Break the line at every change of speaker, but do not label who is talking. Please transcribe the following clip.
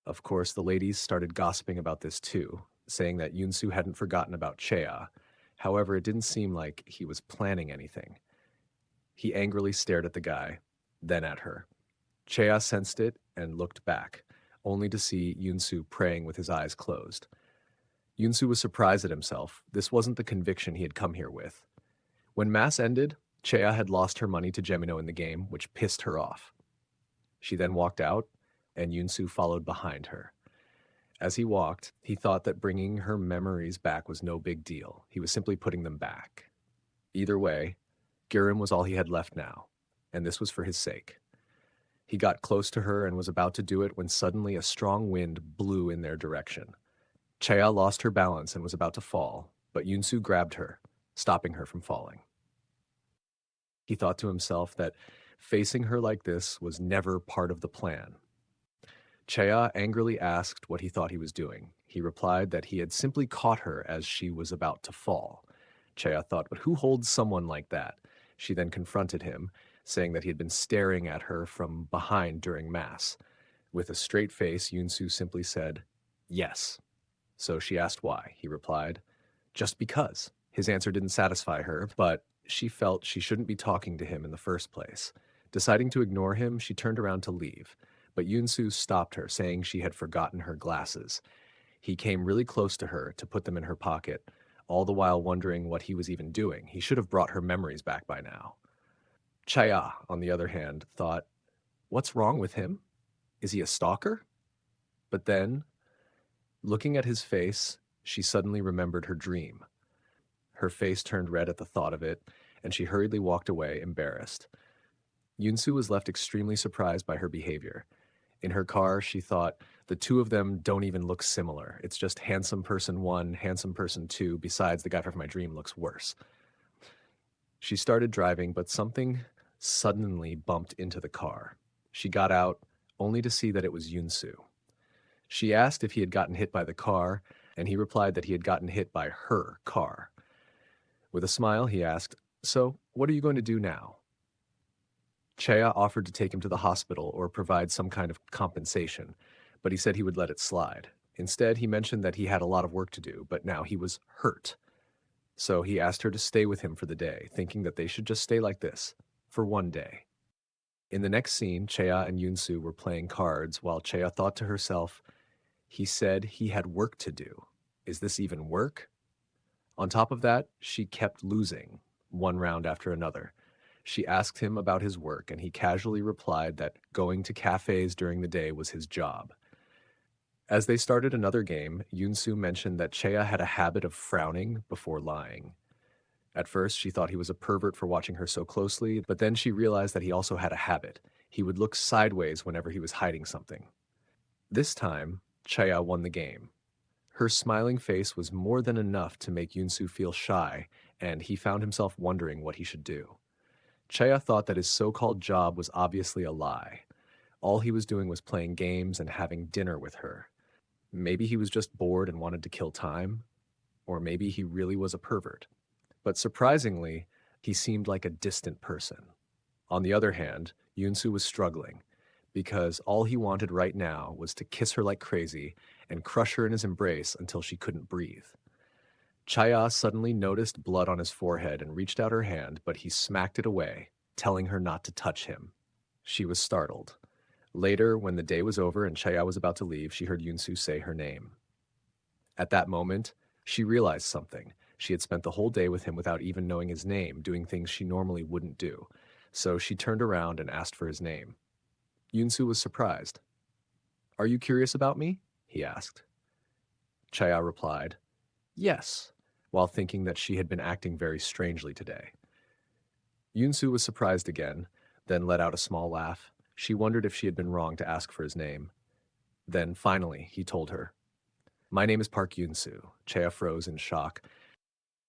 Of course, the ladies started gossiping about this too, saying that Yunsu hadn't forgotten about Chea. However, it didn't seem like he was planning anything. He angrily stared at the guy, then at her. Chea sensed it and looked back, only to see Yunsu praying with his eyes closed. Yunsu was surprised at himself. This wasn't the conviction he had come here with. When Mass ended, Chea had lost her money to Gemino in the game, which pissed her off. She then walked out, and Yunsu followed behind her. As he walked, he thought that bringing her memories back was no big deal. He was simply putting them back. Either way, Girim was all he had left now, and this was for his sake. He got close to her and was about to do it when suddenly a strong wind blew in their direction. Chea lost her balance and was about to fall, but Yunsu grabbed her, stopping her from falling. He thought to himself that facing her like this was never part of the plan. Chea angrily asked what he thought he was doing. He replied that he had simply caught her as she was about to fall. Chea thought, but who holds someone like that? She then confronted him, saying that he had been staring at her from behind during Mass. With a straight face, Yunsu simply said, "Yes." So she asked why. He replied, "Just because." His answer didn't satisfy her, but she felt she shouldn't be talking to him in the first place. Deciding to ignore him, she turned around to leave, but Yunsu stopped her, saying she had forgotten her glasses. He came really close to her to put them in her pocket, all the while wondering what he was even doing. He should have brought her memories back by now. Chaya, on the other hand, thought, what's wrong with him? Is he a stalker? But then, looking at his face, she suddenly remembered her dream. Her face turned red at the thought of it, and she hurriedly walked away, embarrassed. Yunsu was left extremely surprised by her behavior. In her car, she thought, the two of them don't even look similar. It's just handsome person one, handsome person two, besides the guy from my dream looks worse. She started driving, but something suddenly bumped into the car. She got out, only to see that it was Yunsu. She asked if he had gotten hit by the car, and he replied that he had gotten hit by her car. With a smile, he asked, "So, what are you going to do now?" Chea offered to take him to the hospital or provide some kind of compensation, but he said he would let it slide. Instead, he mentioned that he had a lot of work to do, but now he was hurt. So he asked her to stay with him for the day, thinking that they should just stay like this, for one day. In the next scene, Chea and Yunsu were playing cards while Chea thought to herself, he said he had work to do. Is this even work? On top of that, she kept losing, one round after another. She asked him about his work, and he casually replied that going to cafes during the day was his job. As they started another game, Yunsu mentioned that Chea had a habit of frowning before lying. At first, she thought he was a pervert for watching her so closely, but then she realized that he also had a habit. He would look sideways whenever he was hiding something. This time, Chea won the game. Her smiling face was more than enough to make Yunsu feel shy, and he found himself wondering what he should do. Chea thought that his so-called job was obviously a lie. All he was doing was playing games and having dinner with her. Maybe he was just bored and wanted to kill time, or maybe he really was a pervert. But surprisingly, he seemed like a distant person. On the other hand, Yunsu was struggling, because all he wanted right now was to kiss her like crazy and crush her in his embrace until she couldn't breathe. Chaya suddenly noticed blood on his forehead and reached out her hand, but he smacked it away, telling her not to touch him. She was startled. Later, when the day was over and Chaya was about to leave, she heard Yunsu say her name. At that moment, she realized something. She had spent the whole day with him without even knowing his name, doing things she normally wouldn't do. So she turned around and asked for his name. Yunsu was surprised. "Are you curious about me?" he asked. Chaya replied, "Yes," while thinking that she had been acting very strangely today. Yunsu was surprised again, then let out a small laugh. She wondered if she had been wrong to ask for his name. Then, finally, he told her. "My name is Park Yunsu." Chea froze in shock.